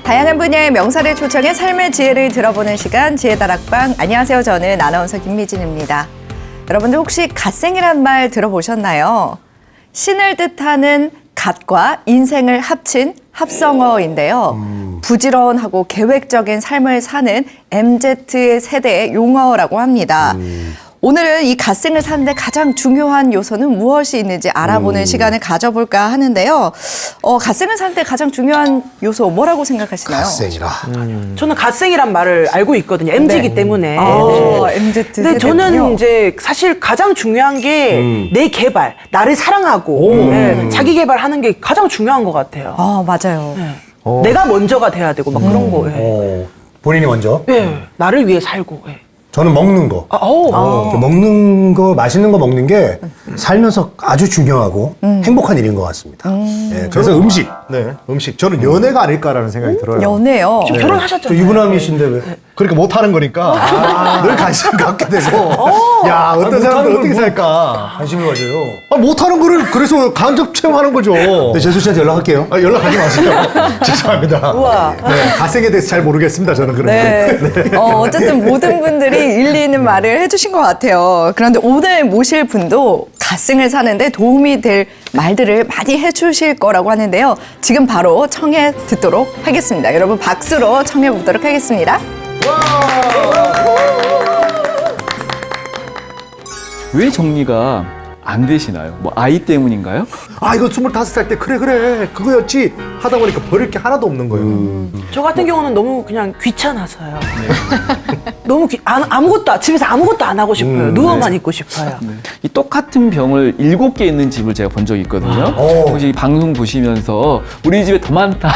다양한 분야의 명사를 초청해 삶의 지혜를 들어보는 시간 지혜다락방. 안녕하세요. 저는 아나운서 김미진입니다. 여러분들 혹시 갓생이란 말 들어보셨나요? 신을 뜻하는 갓과 인생을 합친 합성어인데요. 부지런하고 계획적인 삶을 사는 MZ 세대의 용어라고 합니다. 오늘은 이 갓생을 사는데 가장 중요한 요소는 무엇이 있는지 알아보는 시간을 가져볼까 하는데요. 갓생을 사는데 가장 중요한 요소 뭐라고 생각하시나요? 갓생이라. 저는 갓생이란 말을 알고 있거든요. MZ이기 때문에. MZ 근데 저는 이제 사실 가장 중요한 게 내 개발, 나를 사랑하고 자기 개발하는 게 가장 중요한 것 같아요. 맞아요. 내가 먼저가 돼야 되고 막 그런 거. 본인이 먼저? 나를 위해 살고. 저는 먹는 거. 먹는 거, 맛있는 거 먹는 게 살면서 아주 중요하고 행복한 일인 것 같습니다. 예, 그래서 음식. 네, 음식. 저는 연애가 아닐까라는 생각이 들어요. 연애요. 지금 저 결혼하셨잖아요. 유부남이신데 왜? 그렇게 못하는 거니까 늘 관심 갖게 되고 야, 어떤 사람들 어떻게 살까? 관심을 가져요. 못하는 거를 그래서 간접 체험하는 거죠. 네, 재수 씨한테 연락할게요. 연락하지 마세요. 죄송합니다. 우와. 네, 갓생에 대해서 잘 모르겠습니다. 저는 그런데. 네. 어쨌든 모든 분들이 일리 있는 말을 해주신 것 같아요. 그런데 오늘 모실 분도 갓생을 사는데 도움이 될 말들을 많이 해주실 거라고 하는데요. 지금 바로 청해 듣도록 하겠습니다. 여러분 박수로 청해 보도록 하겠습니다. 왜 정리가 안 되시나요? 뭐 아이 때문인가요? 아, 이거 25살 때 그래 그거였지 하다 보니까 버릴 게 하나도 없는 거예요. 저 같은 경우는 너무 그냥 귀찮아서요. 너무 아무것도 집에서 아무것도 안 하고 싶어요. 누워만 있고 싶어요. 이 똑같은 병을 7개 있는 집을 제가 본 적이 있거든요. 혹시 이 방송 보시면서 우리 집에 더 많다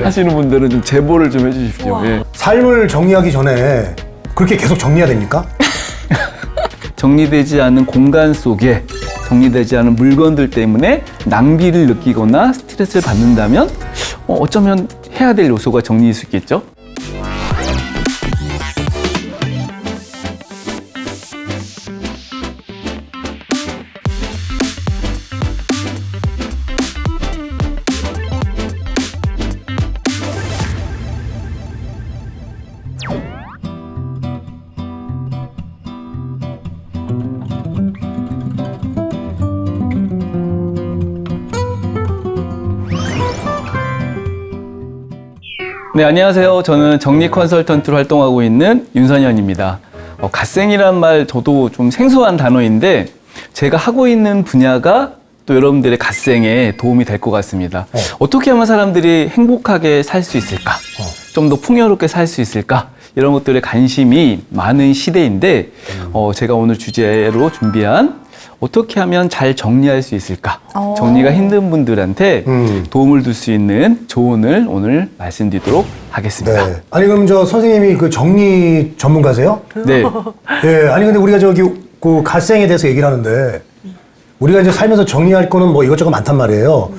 하시는 분들은 좀 제보를 좀 해주십시오. 예. 삶을 정리하기 전에 그렇게 계속 정리해야 됩니까? 정리되지 않은 공간 속에 정리되지 않은 물건들 때문에 낭비를 느끼거나 스트레스를 받는다면 어쩌면 해야 될 요소가 정리일 수 있겠죠? 네, 안녕하세요. 저는 정리 컨설턴트로 활동하고 있는 윤선현입니다. 갓생이란 말 저도 좀 생소한 단어인데 제가 하고 있는 분야가 또 여러분들의 갓생에 도움이 될 것 같습니다. 어떻게 하면 사람들이 행복하게 살 수 있을까? 좀 더 풍요롭게 살 수 있을까? 이런 것들에 관심이 많은 시대인데 제가 오늘 주제로 준비한 어떻게 하면 잘 정리할 수 있을까? 정리가 힘든 분들한테 도움을 줄 수 있는 조언을 오늘 말씀드리도록 하겠습니다. 네. 아니, 그럼 저 선생님이 그 정리 전문가세요? 네. 예, 아니, 근데 우리가 저기 그 갓생에 대해서 얘기를 하는데 우리가 이제 살면서 정리할 거는 뭐 이것저것 많단 말이에요.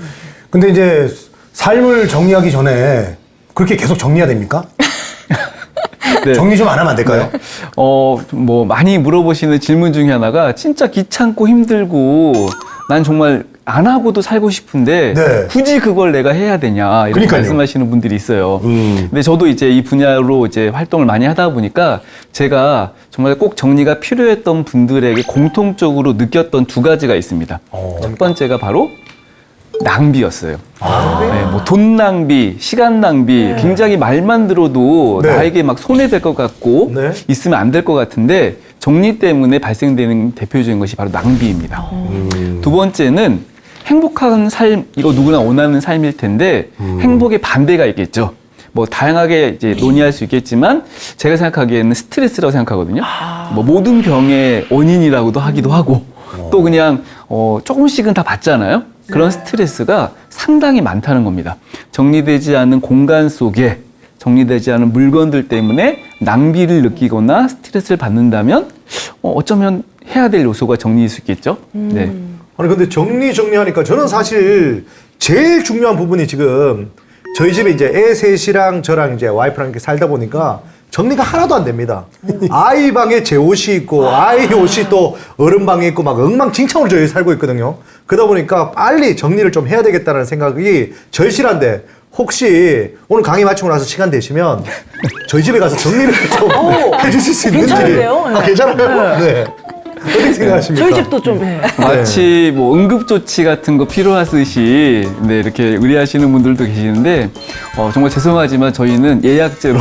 근데 이제 삶을 정리하기 전에 그렇게 계속 정리해야 됩니까? 네. 정리 좀 안 하면 안 될까요? 네. 뭐 많이 물어보시는 질문 중에 하나가 진짜 귀찮고 힘들고 난 정말 안 하고도 살고 싶은데 네. 굳이 그걸 내가 해야 되냐 이렇게 그러니까요. 말씀하시는 분들이 있어요. 근데 저도 이제 이 분야로 이제 활동을 많이 하다 보니까 제가 정말 꼭 정리가 필요했던 분들에게 공통적으로 느꼈던 두 가지가 있습니다. 첫 번째가 바로 낭비였어요. 네, 뭐 돈 낭비, 시간 낭비, 굉장히 말만 들어도 네. 나에게 막 손해될 것 같고 네. 있으면 안 될 것 같은데 정리 때문에 발생되는 대표적인 것이 바로 낭비입니다. 두 번째는 행복한 삶, 이거 누구나 원하는 삶일 텐데 행복의 반대가 있겠죠. 뭐 다양하게 이제 논의할 수 있겠지만 제가 생각하기에는 스트레스라고 생각하거든요. 뭐 모든 병의 원인이라고도 하기도 하고 또 그냥 조금씩은 다 받잖아요. 그런 스트레스가 상당히 많다는 겁니다. 정리되지 않은 공간 속에 정리되지 않은 물건들 때문에 낭비를 느끼거나 스트레스를 받는다면 어쩌면 해야 될 요소가 정리일 수 있겠죠. 네. 아니, 근데 정리하니까 저는 사실 제일 중요한 부분이 지금 저희 집에 이제 애 셋이랑 저랑 이제 와이프랑 이렇게 살다 보니까 정리가 하나도 안 됩니다. 아이 방에 제 옷이 있고 아이 옷이 또 어른 방에 있고 막 엉망진창으로 저희 살고 있거든요. 그러다 보니까 빨리 정리를 좀 해야 되겠다는 생각이 절실한데 혹시 오늘 강의 마치고 나서 시간 되시면 저희 집에 가서 정리를 좀 해주실 수 있는지. 괜찮은데요? 네. 괜찮아요? 네. 어떻게 생각하십니까? 저희 집도 좀. 네. 마치 뭐 응급조치 같은 거 필요하듯이 네, 이렇게 의뢰하시는 분들도 계시는데 정말 죄송하지만 저희는 예약제로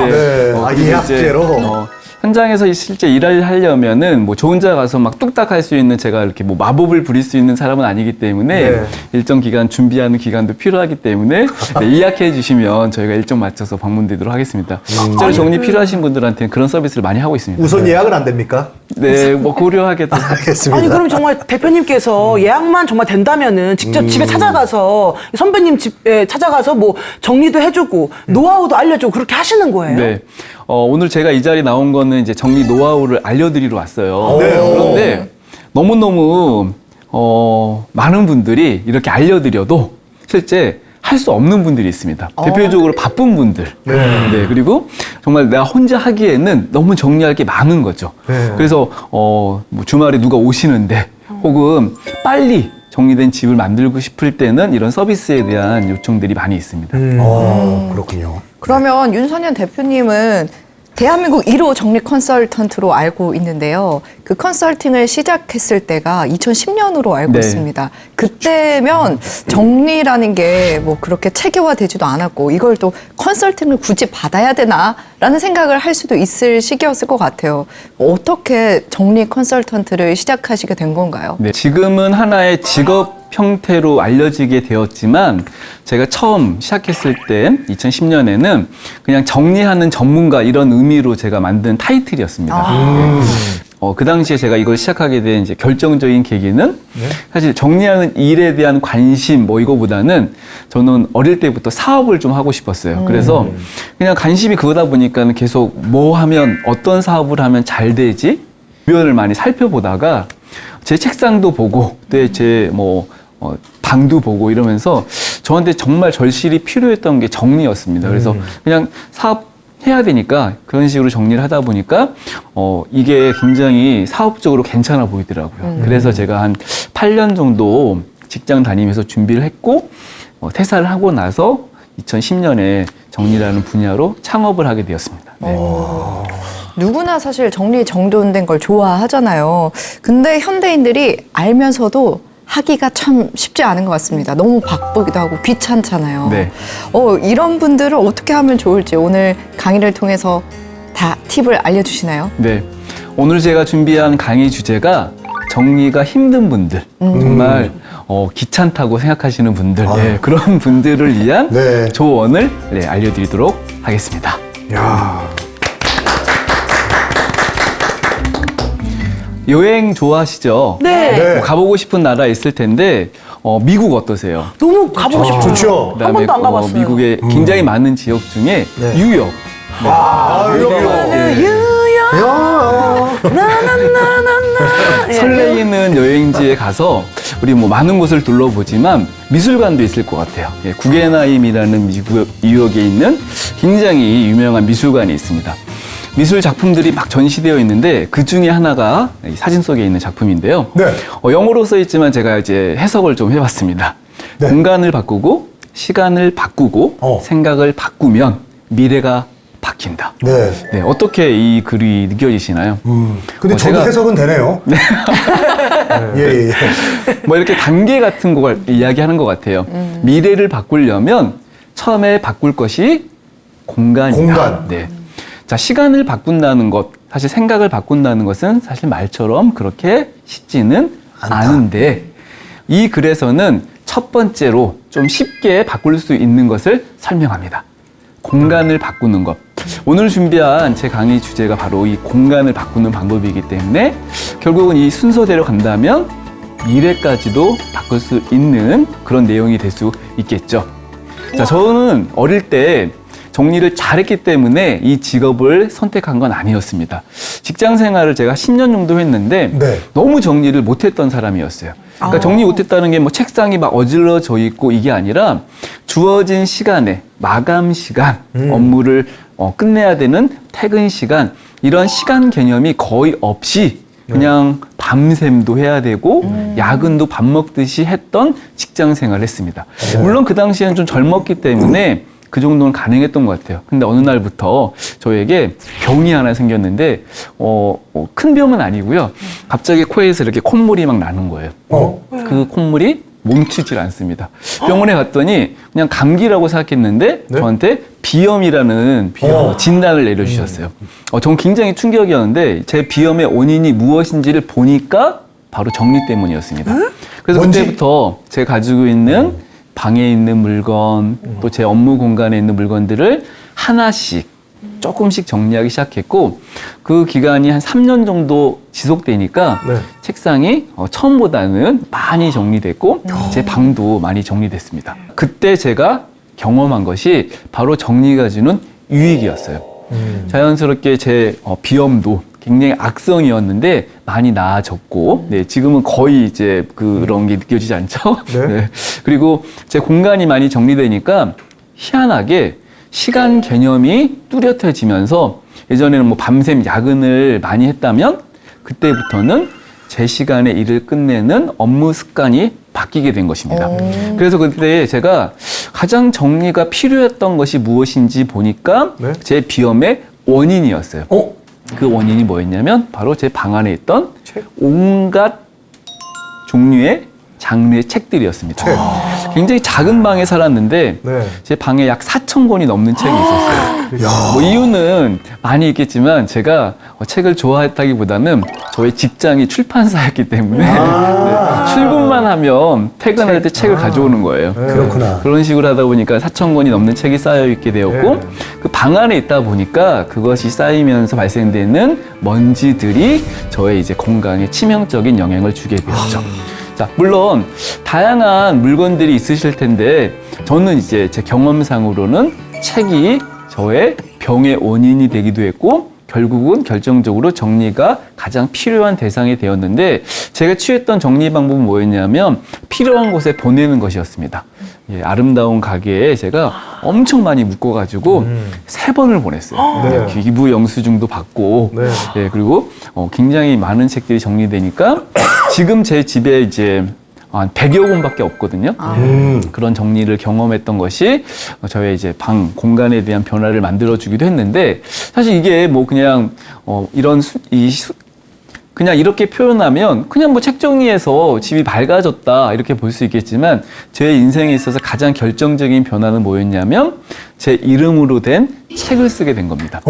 네. 예약제로? 현장에서 실제 일을 하려면은 뭐 저 혼자 가서 막 뚝딱 할 수 있는 제가 이렇게 뭐 마법을 부릴 수 있는 사람은 아니기 때문에 네. 일정 기간 준비하는 기간도 필요하기 때문에 네, 예약해 주시면 저희가 일정 맞춰서 방문드리도록 하겠습니다. 실제로 정리 필요하신 분들한테는 그런 서비스를 많이 하고 있습니다. 우선 예약은 안 됩니까? 네, 뭐 고려하게도 알겠습니다. 아니 그럼 정말 대표님께서 예약만 정말 된다면은 직접 집에 찾아가서 선배님 집에 찾아가서 뭐 정리도 해주고 노하우도 알려주고 그렇게 하시는 거예요? 네. 오늘 제가 이 자리에 나온 거는 이제 정리 노하우를 알려드리러 왔어요. 네. 그런데 너무너무, 많은 분들이 이렇게 알려드려도 실제 할 수 없는 분들이 있습니다. 대표적으로 바쁜 분들. 네. 그리고 정말 내가 혼자 하기에는 너무 정리할 게 많은 거죠. 네. 그래서, 뭐 주말에 누가 오시는데 혹은 빨리 정리된 집을 만들고 싶을 때는 이런 서비스에 대한 요청들이 많이 있습니다. 그렇군요. 그러면 윤선현 대표님은 대한민국 1호 정리 컨설턴트로 알고 있는데요. 그 컨설팅을 시작했을 때가 2010년으로 알고 네. 있습니다. 그때면 정리라는 게 뭐 그렇게 체계화되지도 않았고 이걸 또 컨설팅을 굳이 받아야 되나라는 생각을 할 수도 있을 시기였을 것 같아요. 어떻게 정리 컨설턴트를 시작하시게 된 건가요? 네, 지금은 하나의 직업 형태로 알려지게 되었지만 제가 처음 시작했을 때 2010년에는 그냥 정리하는 전문가 이런 의미로 제가 만든 타이틀이었습니다. 네. 그 당시에 제가 이걸 시작하게 된 이제 결정적인 계기는 사실 정리하는 일에 대한 관심 뭐 이거보다는 저는 어릴 때부터 사업을 좀 하고 싶었어요. 그래서 그냥 관심이 그거다 보니까는 계속 뭐 하면 어떤 사업을 하면 잘 되지 주변을 많이 살펴보다가 제 책상도 보고 또 제 방도 보고 이러면서 저한테 정말 절실히 필요했던 게 정리였습니다. 그래서 그냥 사업 해야 되니까 그런 식으로 정리를 하다 보니까 이게 굉장히 사업적으로 괜찮아 보이더라고요. 그래서 제가 한 8년 정도 직장 다니면서 준비를 했고 퇴사를 하고 나서 2010년에 정리라는 분야로 창업을 하게 되었습니다. 네. 누구나 사실 정리 정돈된 걸 좋아하잖아요. 근데 현대인들이 알면서도 하기가 참 쉽지 않은 것 같습니다. 너무 바쁘기도 하고 귀찮잖아요. 네. 이런 분들을 어떻게 하면 좋을지 오늘 강의를 통해서 다 팁을 알려주시나요? 네. 오늘 제가 준비한 강의 주제가 정리가 힘든 분들, 정말 귀찮다고 생각하시는 분들, 네, 그런 분들을 위한 네. 조언을 알려드리도록 하겠습니다. 야. 여행 좋아하시죠? 네. 네. 뭐 가보고 싶은 나라 있을 텐데 미국 어떠세요? 너무 가보고 싶어요. 좋죠. 한 번도 안 가봤어요. 미국의 굉장히 많은 지역 중에 뉴욕. 나는 유여 나나나나나 설레이는 여행지에 가서 우리 뭐 많은 곳을 둘러보지만 미술관도 있을 것 같아요. 구겐하임이라는 뉴욕에 있는 굉장히 유명한 미술관이 있습니다. 미술 작품들이 막 전시되어 있는데 그 중에 하나가 이 사진 속에 있는 작품인데요. 네. 영어로 써 있지만 제가 이제 해석을 좀 해봤습니다. 네. 공간을 바꾸고 시간을 바꾸고 생각을 바꾸면 미래가 바뀐다. 네. 네, 어떻게 이 글이 느껴지시나요? 근데 저도 제가- 해석은 되네요. 예. 뭐 이렇게 단계 같은 걸 이야기하는 것 같아요. 미래를 바꾸려면 처음에 바꿀 것이 공간이다. 공간. 네. 자, 시간을 바꾼다는 것, 사실 생각을 바꾼다는 것은 사실 말처럼 그렇게 쉽지는 않은데 이 글에서는 첫 번째로 좀 쉽게 바꿀 수 있는 것을 설명합니다. 공간을 바꾸는 것. 오늘 준비한 제 강의 주제가 바로 이 공간을 바꾸는 방법이기 때문에 결국은 이 순서대로 간다면 미래까지도 바꿀 수 있는 그런 내용이 될 수 있겠죠. 자, 저는 어릴 때 정리를 잘했기 때문에 이 직업을 선택한 건 아니었습니다. 직장 생활을 제가 10년 정도 했는데 네. 너무 정리를 못했던 사람이었어요. 그러니까 정리 못했다는 게 뭐 책상이 막 어질러져 있고 이게 아니라 주어진 시간에 마감 시간, 업무를 끝내야 되는 퇴근 시간 이런 시간 개념이 거의 없이 그냥 밤샘도 해야 되고 야근도 밥 먹듯이 했던 직장 생활을 했습니다. 물론 그 당시에는 좀 젊었기 때문에 그 정도는 가능했던 것 같아요. 근데 어느 날부터 저에게 병이 하나 생겼는데 큰 병은 아니고요. 갑자기 코에서 이렇게 콧물이 막 나는 거예요. 그 콧물이 멈추질 않습니다. 병원에 갔더니 그냥 감기라고 생각했는데 저한테 비염이라는 진단을 내려주셨어요. 전 굉장히 충격이었는데 제 비염의 원인이 무엇인지를 보니까 바로 정리 때문이었습니다. 그래서 뭔지? 그때부터 제가 가지고 있는 방에 있는 물건 또 제 업무 공간에 있는 물건들을 하나씩 조금씩 정리하기 시작했고 그 기간이 한 3년 정도 지속되니까 네. 책상이 처음보다는 많이 정리됐고 제 방도 많이 정리됐습니다. 그때 제가 경험한 것이 바로 정리가 주는 유익이었어요. 자연스럽게 제 비염도 굉장히 악성이었는데 많이 나아졌고, 네, 지금은 거의 이제 그런 게 느껴지지 않죠? 네. 네. 그리고 제 공간이 많이 정리되니까 희한하게 시간 개념이 뚜렷해지면서 예전에는 뭐 밤샘 야근을 많이 했다면 그때부터는 제 시간에 일을 끝내는 업무 습관이 바뀌게 된 것입니다. 그래서 그때 제가 가장 정리가 필요했던 것이 무엇인지 보니까 네. 제 비염의 원인이었어요. 그 원인이 뭐였냐면 바로 제 방 안에 있던 온갖 종류의 장르의 책들이었습니다. 굉장히 작은 방에 살았는데 네. 제 방에 약 4,000권이 넘는 책이 있었어요. 뭐 이유는 많이 있겠지만 제가 책을 좋아했다기보다는 저의 직장이 출판사였기 때문에 네, 출근만 하면 퇴근할 때 책을 가져오는 거예요. 그렇구나. 그런 식으로 하다 보니까 4,000권이 넘는 책이 쌓여 있게 되었고 그 방 안에 있다 보니까 그것이 쌓이면서 발생되는 먼지들이 저의 이제 건강에 치명적인 영향을 주게 되었죠. 자, 물론 다양한 물건들이 있으실 텐데 저는 이제 제 경험상으로는 책이 저의 병의 원인이 되기도 했고 결국은 결정적으로 정리가 가장 필요한 대상이 되었는데 제가 취했던 정리 방법은 뭐였냐면 필요한 곳에 보내는 것이었습니다. 예, 아름다운 가게에 제가 엄청 많이 묶어가지고 3번을 보냈어요. 네. 기부 영수증도 받고 네. 예, 그리고 굉장히 많은 책들이 정리되니까 지금 제 집에 이제 한 100여 권밖에 없거든요. 그런 정리를 경험했던 것이 저의 이제 방 공간에 대한 변화를 만들어주기도 했는데 사실 이게 뭐 그냥 그냥 이렇게 표현하면 그냥 뭐 책 정리해서 집이 밝아졌다 이렇게 볼 수 있겠지만 제 인생에 있어서 가장 결정적인 변화는 뭐였냐면 제 이름으로 된 책을 쓰게 된 겁니다.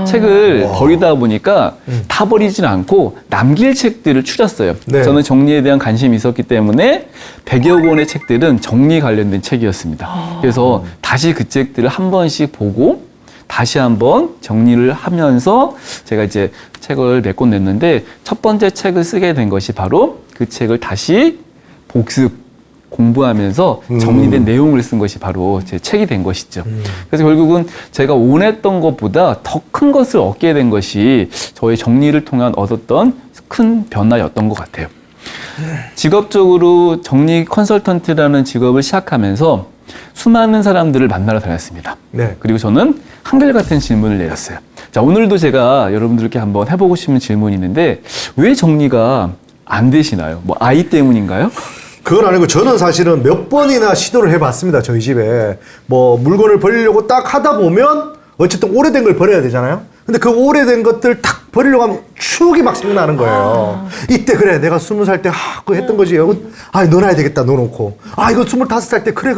책을 버리다 보니까 다 버리진 않고 남길 책들을 추렸어요. 네. 저는 정리에 대한 관심이 있었기 때문에 100여 권의 책들은 정리 관련된 책이었습니다. 그래서 다시 그 책들을 한 번씩 보고 다시 한번 정리를 하면서 제가 이제 책을 몇 권 냈는데 첫 번째 책을 쓰게 된 것이 바로 그 책을 다시 공부하면서 정리된 내용을 쓴 것이 바로 제 책이 된 것이죠. 그래서 결국은 제가 원했던 것보다 더 큰 것을 얻게 된 것이 저의 정리를 통한 얻었던 큰 변화였던 것 같아요. 직업적으로 정리 컨설턴트라는 직업을 시작하면서 수많은 사람들을 만나러 다녔습니다. 네. 그리고 저는 한결같은 질문을 내렸어요. 자, 오늘도 제가 여러분들께 한번 해보고 싶은 질문이 있는데 왜 정리가 안 되시나요? 뭐 아이 때문인가요? 그건 아니고 저는 사실은 몇 번이나 시도를 해봤습니다. 저희 집에 뭐 물건을 버리려고 딱 하다 보면 어쨌든 오래된 걸 버려야 되잖아요. 근데 그 오래된 것들 딱 버리려고 하면 추억이 막 생각나는 거예요. 이때 그래 내가 20살 때 그거 했던 거지. 넣어놔야 되겠다 넣어놓고 이거 25살 때 그래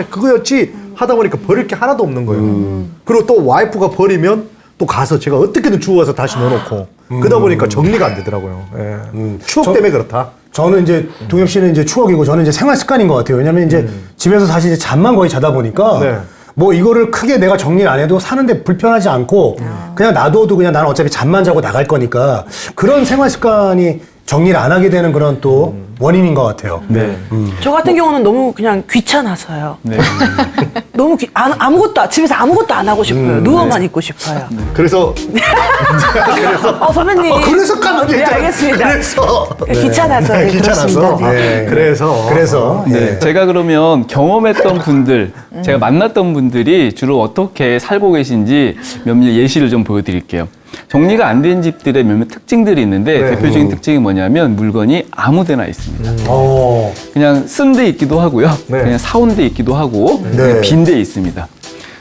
그거였지 하다 보니까 버릴 게 하나도 없는 거예요. 그리고 또 와이프가 버리면 또 가서 제가 어떻게든 주워서 다시 넣어놓고 그러다 보니까 정리가 안 되더라고요. 예. 추억 때문에 그렇다. 저는 이제 동엽 씨는 이제 추억이고 저는 이제 생활 습관인 것 같아요. 왜냐면 이제 집에서 사실 이제 잠만 거의 자다 보니까 네. 뭐 이거를 크게 내가 정리를 안 해도 사는데 불편하지 않고 그냥 놔둬도 그냥 나는 어차피 잠만 자고 나갈 거니까 그런 생활 습관이 정리를 안 하게 되는 그런 또 원인인 것 같아요. 네. 저 같은 경우는 너무 그냥 귀찮아서요. 네. 너무 집에서 아무것도 안 하고 싶어요. 누워만 있고 싶어요. 그래서 선배님. 그래서 까마귀 네, 알겠습니다. 그래서 귀찮아서. 네, 귀찮아서 그렇습니다. 네. 네. 그래서 네. 제가 그러면 경험했던 분들, 제가 만났던 분들이 주로 어떻게 살고 계신지 몇몇 예시를 좀 보여드릴게요. 정리가 안 된 집들의 몇몇 특징들이 있는데 네. 대표적인 특징이 뭐냐면 물건이 아무데나 있습니다. 어. 그냥 쓴 데 있기도 하고요. 네. 그냥 사온 데 있기도 하고 네. 그냥 빈 데 있습니다.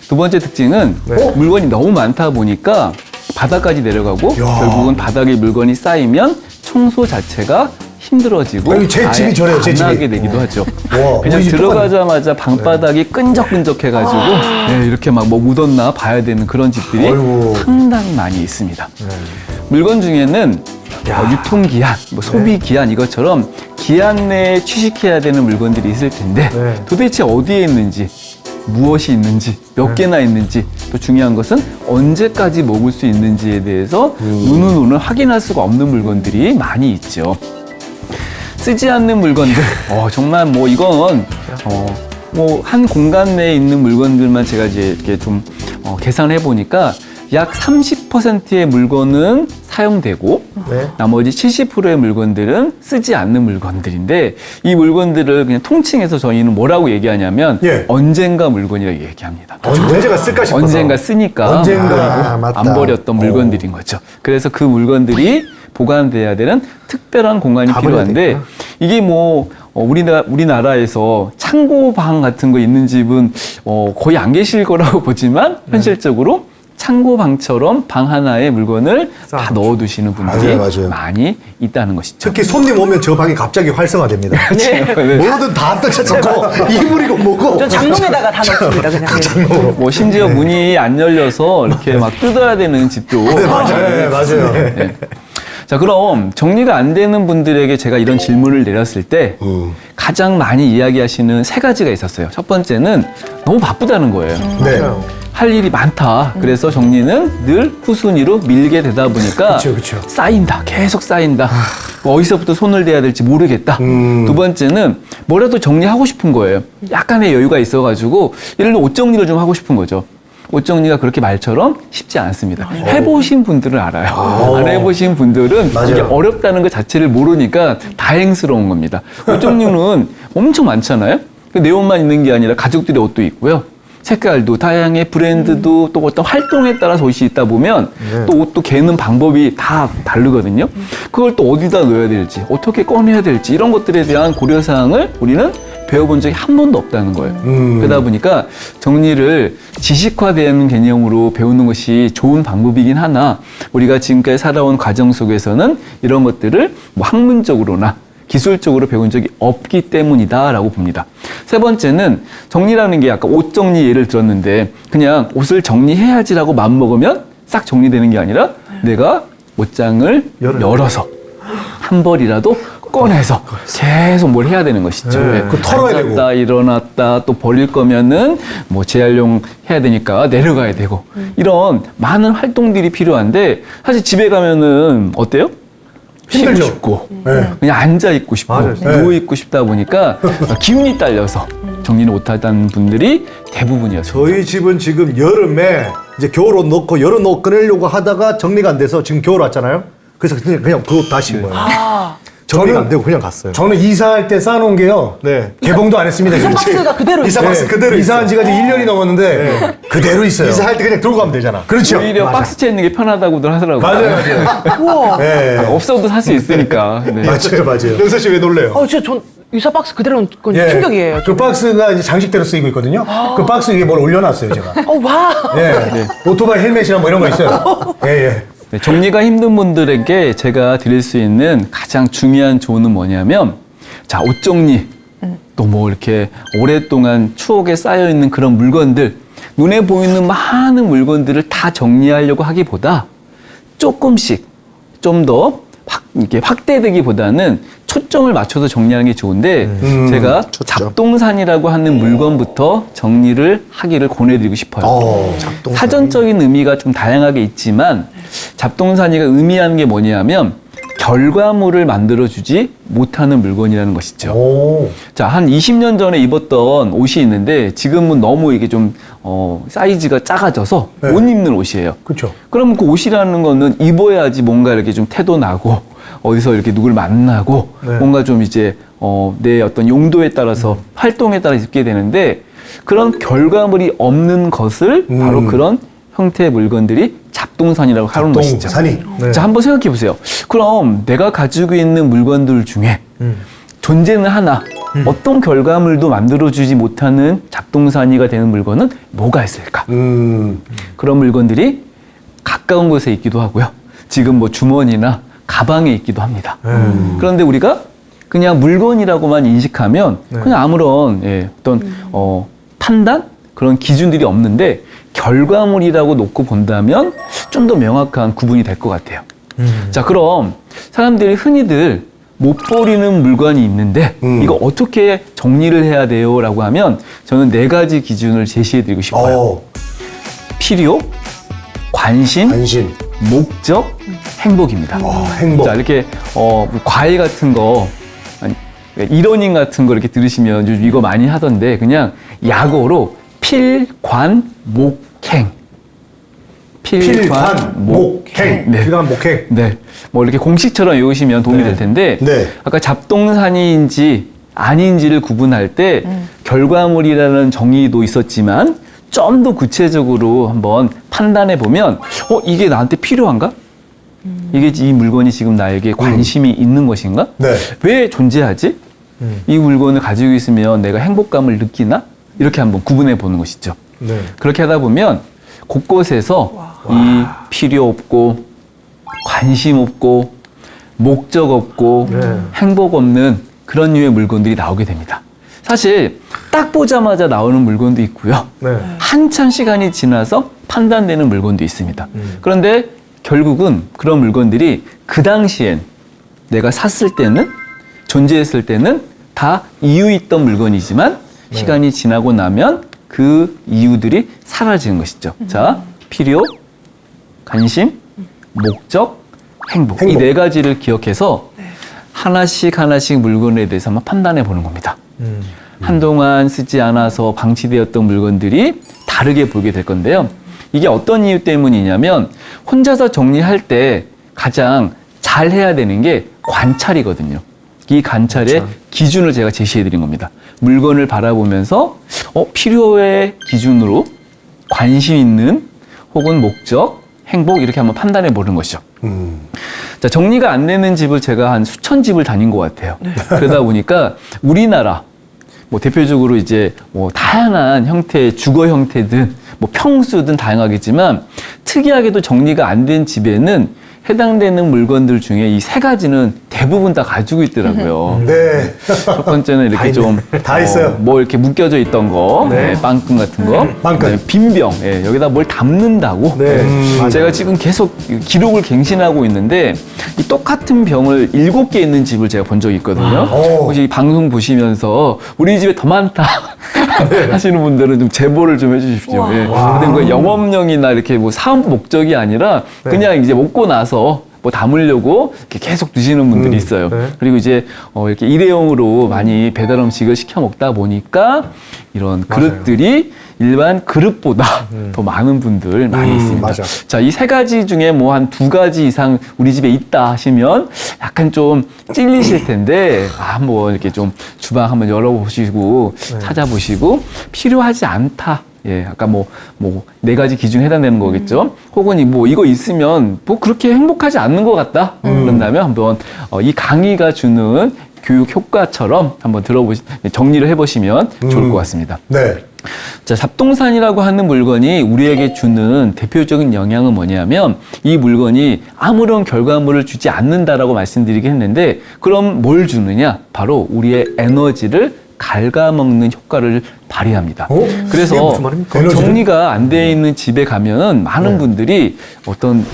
두 번째 특징은 네. 물건이 너무 많다 보니까 바닥까지 내려가고 야. 결국은 바닥에 물건이 쌓이면 청소 자체가 힘들어지고 아니, 제 집이 아예 저래요, 제 안 집이. 하게 되기도 하죠. 와, 그냥 우리 집 들어가자마자 방바닥이 끈적끈적해가지고 네, 이렇게 막 뭐 묻었나 봐야 되는 그런 집들이 아이고. 상당히 많이 있습니다. 물건 중에는 유통기한, 뭐 소비기한 이것처럼 기한 내에 취식해야 되는 물건들이 있을 텐데 네. 도대체 어디에 있는지 무엇이 있는지 몇 개나 있는지 또 중요한 것은 언제까지 먹을 수 있는지에 대해서 눈으로는 확인할 수가 없는 물건들이 많이 있죠. 쓰지 않는 물건들 정말 뭐 이건 뭐 한 공간 내에 있는 물건들만 제가 이제 이렇게 좀 계산해 보니까 약 30%의 물건은 사용되고 네. 나머지 70%의 물건들은 쓰지 않는 물건들인데 이 물건들을 그냥 통칭해서 저희는 뭐라고 얘기하냐면 예. 언젠가 물건이라고 얘기합니다. 언제가 쓸까 싶어서. 언젠가 쓰니까 언젠가. 아, 맞다. 안 버렸던 물건들인 거죠. 그래서 그 물건들이 보관돼야 되는 특별한 공간이 다 필요한데 버려야 이게 뭐 우리나라에서 창고방 같은 거 있는 집은 거의 안 계실 거라고 보지만 현실적으로 창고방처럼 방 하나에 물건을 다 쌓아놓죠. 넣어두시는 분들이 맞아요. 많이 있다는 것이죠. 특히 손님 오면 저 방이 갑자기 활성화됩니다. 네. 뭐든 다 뜯어놓고 이불이고 뭐고. 전 장롱에다가 다 넣습니다, 그냥. 뭐 심지어 문이 안 열려서 이렇게 막 뜯어야 되는 집도 네, 맞아요. 네. 자, 그럼 정리가 안 되는 분들에게 제가 이런 질문을 내렸을 때 가장 많이 이야기하시는 세 가지가 있었어요. 첫 번째는 너무 바쁘다는 거예요. 네. 할 일이 많다. 그래서 정리는 늘 후순위로 밀게 되다 보니까 그쵸, 그쵸. 쌓인다. 계속 쌓인다. 뭐 어디서부터 손을 대야 될지 모르겠다. 두 번째는 뭐라도 정리하고 싶은 거예요. 약간의 여유가 있어가지고 예를 들어 옷 정리를 좀 하고 싶은 거죠. 옷 정리가 그렇게 말처럼 쉽지 않습니다. 해보신 분들은 알아요. 안 해보신 분들은 맞아요. 이게 어렵다는 것 자체를 모르니까 다행스러운 겁니다. 옷 정리는 엄청 많잖아요. 내 옷만 있는 게 아니라 가족들의 옷도 있고요. 색깔도 다양해, 브랜드도 또 어떤 활동에 따라서 옷이 있다 보면 또 옷도 개는 방법이 다 다르거든요. 그걸 또 어디다 넣어야 될지, 어떻게 꺼내야 될지 이런 것들에 대한 고려사항을 우리는 배워본 적이 한 번도 없다는 거예요. 그러다 보니까 정리를 지식화되는 개념으로 배우는 것이 좋은 방법이긴 하나 우리가 지금까지 살아온 과정 속에서는 이런 것들을 뭐 학문적으로나 기술적으로 배운 적이 없기 때문이다라고 봅니다. 세 번째는 정리라는 게 아까 옷 정리 예를 들었는데 그냥 옷을 정리해야지라고 마음먹으면 싹 정리되는 게 아니라 내가 옷장을 열어서 한 벌이라도 꺼내서 계속 뭘 해야 되는 것이죠. 네, 그거 털어야 되고. 앉았다 일어났다 또 버릴 거면은 뭐 재활용 해야 되니까 내려가야 되고 이런 많은 활동들이 필요한데 사실 집에 가면은 어때요? 힘들죠. 쉬고 싶고 네. 그냥 앉아 있고 싶고 맞아요. 누워 있고 싶다 보니까 기운이 딸려서 정리를 못하던 분들이 대부분이었어요. 저희 집은 지금 여름에 이제 겨울옷 넣고 여름옷 꺼내려고 하다가 정리가 안 돼서 지금 겨울 왔잖아요. 그래서 그냥 그 옷 다시 입은 거예요. 정리가 안 되고 그냥 갔어요. 저는 이사할 때 쌓아놓은 게요. 네. 개봉도 안 했습니다. 이사 박스가 그대로 이사 있어요. 박스 그대로 이사한 있어요. 지가 이제 1년이 넘었는데 그대로 있어요. 이사할 때 그냥 들고 가면 되잖아. 그렇죠. 오히려 박스채 있는 게 편하다고들 하더라고요. 맞아요. 우와. 네. 없어도 살 수 있으니까. 네. 맞아요. 영서 씨 왜 놀래요? 진짜 전 이사 박스 그대로 놓은 건 예. 충격이에요. 그 박스가 이제 장식대로 쓰이고 있거든요. 그 박스 위에 뭘 올려놨어요, 제가. 와. 예. 오토바이 헬멧이나 뭐 이런 거 있어요. 예, 예. 네, 정리가 힘든 분들에게 제가 드릴 수 있는 가장 중요한 조언은 뭐냐면, 자, 옷 정리, 또 뭐 이렇게 오랫동안 추억에 쌓여 있는 그런 물건들, 눈에 보이는 많은 물건들을 다 정리하려고 하기보다 조금씩 좀 더 이렇게 확대되기보다는 초점을 맞춰서 정리하는 게 좋은데, 제가 잡동산이라고 하는 물건부터 정리를 하기를 권해드리고 싶어요. 작동. 사전적인 의미가 좀 다양하게 있지만 잡동사니가 의미하는 게 뭐냐면 결과물을 만들어주지 못하는 물건이라는 것이죠. 오. 자, 한 20년 전에 입었던 옷이 있는데 지금은 너무 이게 좀 사이즈가 작아져서 네. 못 입는 옷이에요. 그렇죠. 그럼 그 옷이라는 거는 입어야지 뭔가 이렇게 좀 태도 나고 어디서 이렇게 누굴 만나고 네. 뭔가 좀 이제 내 어떤 용도에 따라서 활동에 따라 입게 되는데 그런 결과물이 없는 것을 바로 그런 형태의 물건들이 잡동사니라고 하는 것이죠. 잡동사니. 네. 자, 한번 생각해 보세요. 그럼 내가 가지고 있는 물건들 중에 존재는 하나, 어떤 결과물도 만들어주지 못하는 잡동사니가 되는 물건은 뭐가 있을까? 그런 물건들이 가까운 곳에 있기도 하고요. 지금 뭐 주머니나 가방에 있기도 합니다. 그런데 우리가 그냥 물건이라고만 인식하면 그냥 아무런 어떤 판단? 그런 기준들이 없는데 결과물이라고 놓고 본다면 좀 더 명확한 구분이 될 것 같아요. 자, 그럼 사람들이 흔히들 못 버리는 물건이 있는데 이거 어떻게 정리를 해야 돼요? 라고 하면 저는 4가지 기준을 제시해드리고 싶어요. 필요, 관심, 목적, 행복입니다. 행복. 자, 이렇게 과외 같은 거, 아니, 이러닝 같은 거 이렇게 들으시면 요즘 이거 많이 하던데 그냥 약어로 필관, 목행. 필관, 목행. 네. 필관, 목행. 네. 뭐 이렇게 공식처럼 외우시면 도움이 될 텐데 네. 아까 잡동사니인지 아닌지를 구분할 때 결과물이라는 정의도 있었지만 좀 더 구체적으로 한번 판단해 보면 이게 나한테 필요한가? 이게 이 물건이 지금 나에게 관심이 있는 것인가? 네. 왜 존재하지? 이 물건을 가지고 있으면 내가 행복감을 느끼나? 이렇게 한번 구분해 보는 것이죠. 네. 그렇게 하다 보면 곳곳에서 이 필요 없고 관심 없고 목적 없고 행복 없는 그런 류의 물건들이 나오게 됩니다. 사실 딱 보자마자 나오는 물건도 있고요. 네. 한참 시간이 지나서 판단되는 물건도 있습니다. 그런데 결국은 그런 물건들이 그 당시엔 내가 샀을 때는 존재했을 때는 다 이유 있던 물건이지만 시간이 지나고 나면 그 이유들이 사라지는 것이죠. 자, 필요, 관심, 목적, 행복. 이 4가지를 기억해서 하나씩 물건에 대해서 한번 판단해 보는 겁니다. 한동안 쓰지 않아서 방치되었던 물건들이 다르게 보이게 될 건데요. 이게 어떤 이유 때문이냐면 혼자서 정리할 때 가장 잘 해야 되는 게 관찰이거든요. 이 관찰의 기준을 제가 제시해 드린 겁니다. 물건을 바라보면서 필요의 기준으로 관심 있는 혹은 목적, 행복 이렇게 한번 판단해 보는 것이죠. 자, 정리가 안 되는 집을 제가 한 수천 집을 다닌 것 같아요. 그러다 보니까 우리나라 뭐 대표적으로 이제 뭐 다양한 형태의 주거 형태든 뭐 평수든 다양하겠지만 특이하게도 정리가 안 된 집에는 해당되는 물건들 중에 이 3가지는 대부분 다 가지고 있더라고요. 네. 첫 번째는 이렇게 좀 다 있어요. 뭐 이렇게 묶여져 있던 거, 빵끈 같은 거, 빵끈. 빈병, 여기다 뭘 담는다고. 제가 지금 계속 기록을 갱신하고 있는데 이 똑같은 병을 7개 있는 집을 제가 본 적이 있거든요. 혹시 이 방송 보시면서 우리 집에 더 많다 하시는 분들은 좀 제보를 좀 해주십시오. 근데 그 영업용이나 이렇게 뭐 사업 목적이 아니라 그냥 이제 먹고 나서 뭐 담으려고 이렇게 계속 드시는 분들이 있어요. 그리고 이제 이렇게 일회용으로 많이 배달 음식을 시켜 먹다 보니까 이런 그릇들이 일반 그릇보다 더 많은 분들 많이 있습니다. 맞아. 자, 이 3가지 중에 뭐 한 2가지 이상 우리 집에 있다 하시면 약간 좀 찔리실 텐데 한번 이렇게 좀 주방 한번 열어보시고 찾아보시고 필요하지 않다. 아까 뭐 4가지 기준에 해당되는 거겠죠. 혹은 뭐 이거 있으면 뭐 그렇게 행복하지 않는 것 같다. 그런다면 한번 이 강의가 주는 교육 효과처럼 한번 정리를 해보시면 좋을 것 같습니다. 네. 자, 잡동사니라고 하는 물건이 우리에게 주는 대표적인 영향은 뭐냐면 이 물건이 아무런 결과물을 주지 않는다라고 말씀드리긴 했는데 그럼 뭘 주느냐? 바로 우리의 에너지를 갉아먹는 효과를 발휘합니다. 그게 그래서 무슨 말입니까? 에너지를? 정리가 안 돼 있는 집에 가면은 많은 분들이 어떤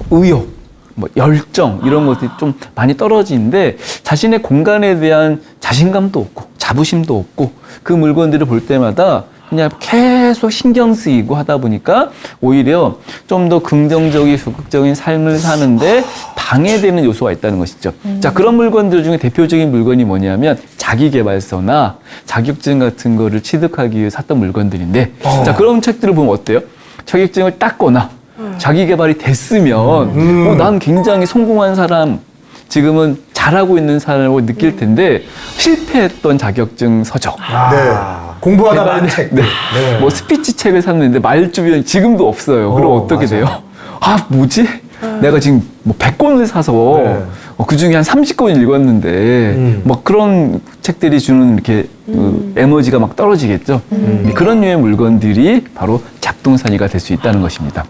의욕, 뭐 열정 이런 것들이 좀 많이 떨어지는데 자신의 공간에 대한 자신감도 없고 자부심도 없고 그 물건들을 볼 때마다 그냥 계속 신경 쓰이고 하다 보니까 오히려 좀 더 긍정적인 적극적인 삶을 사는데 방해되는 요소가 있다는 것이죠. 자, 그런 물건들 중에 대표적인 물건이 뭐냐면 자기계발서나 자격증 같은 거를 취득하기 위해 샀던 물건들인데 자, 그런 책들을 보면 어때요? 자격증을 땄거나 자기 개발이 됐으면 난 굉장히 성공한 사람, 지금은 잘하고 있는 사람이라고 느낄 텐데 실패했던 자격증 서적, 공부하다 개발된- 만 책. 네. 네. 뭐 스피치 책을 샀는데 말 주변 지금도 없어요. 그럼 어떻게 맞아요. 돼요? 아, 뭐지? 내가 지금 뭐 100권을 사서 네. 그 중에 한 30권 읽었는데 막 그런 책들이 주는 이렇게 그 에너지가 막 떨어지겠죠. 그런 류의 물건들이 바로 잡동사니가 될 수 있다는 것입니다.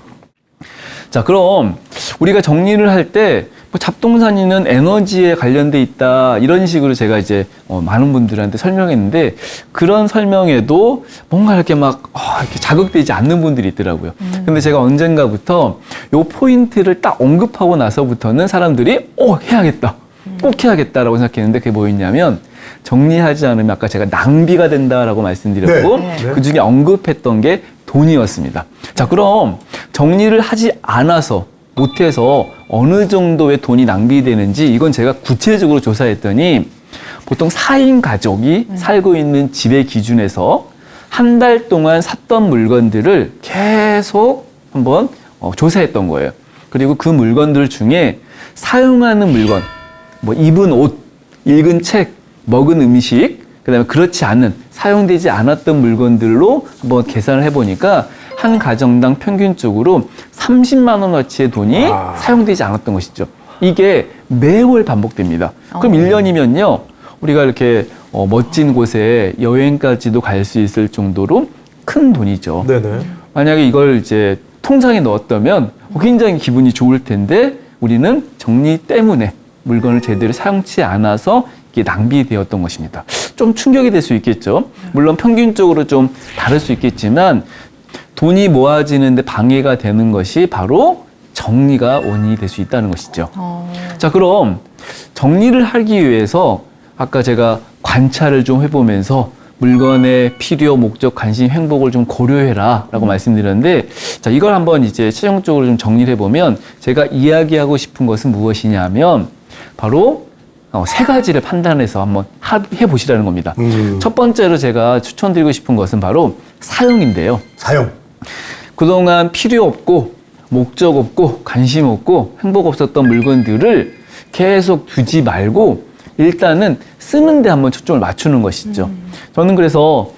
자, 그럼 우리가 정리를 할 때 뭐 잡동사니는 에너지에 관련돼 있다 이런 식으로 제가 이제 많은 분들한테 설명했는데 그런 설명에도 뭔가 이렇게 막 이렇게 자극되지 않는 분들이 있더라고요. 근데 제가 언젠가부터 요 포인트를 딱 언급하고 나서부터는 사람들이 해야겠다. 꼭 해야겠다라고 생각했는데 그게 뭐였냐면 정리하지 않으면 아까 제가 낭비가 된다라고 말씀드렸고 네. 그 중에 언급했던 게 돈이었습니다. 자, 그럼 정리를 하지 않아서 못해서 어느 정도의 돈이 낭비되는지 이건 제가 구체적으로 조사했더니 보통 4인 가족이 살고 있는 집의 기준에서 한 달 동안 샀던 물건들을 계속 한번 조사했던 거예요. 그리고 그 물건들 중에 사용하는 물건, 뭐 입은 옷, 읽은 책, 먹은 음식, 그다음에 그렇지 않은 사용되지 않았던 물건들로 한번 계산을 해보니까 한 가정당 평균적으로 30만 원어치의 돈이 사용되지 않았던 것이죠. 이게 매월 반복됩니다. 그럼 1년이면요. 우리가 이렇게 멋진 곳에 여행까지도 갈 수 있을 정도로 큰 돈이죠. 네네. 만약에 이걸 이제 통장에 넣었다면 굉장히 기분이 좋을 텐데 우리는 정리 때문에 물건을 제대로 사용치 않아서 이게 낭비되었던 것입니다. 좀 충격이 될 수 있겠죠. 물론 평균적으로 좀 다를 수 있겠지만 돈이 모아지는데 방해가 되는 것이 바로 정리가 원인이 될 수 있다는 것이죠. 자, 그럼 정리를 하기 위해서 아까 제가 관찰을 좀 해보면서 물건의 필요, 목적, 관심, 행복을 좀 고려해라 라고 말씀드렸는데 자, 이걸 한번 이제 실용적으로 좀 정리를 해보면 제가 이야기하고 싶은 것은 무엇이냐면 바로 세 가지를 판단해서 한번 해보시라는 겁니다. 첫 번째로 제가 추천드리고 싶은 것은 바로 사용인데요. 사용. 그동안 필요 없고 목적 없고 관심 없고 행복 없었던 물건들을 계속 두지 말고 일단은 쓰는 데 한번 초점을 맞추는 것이죠. 저는 그래서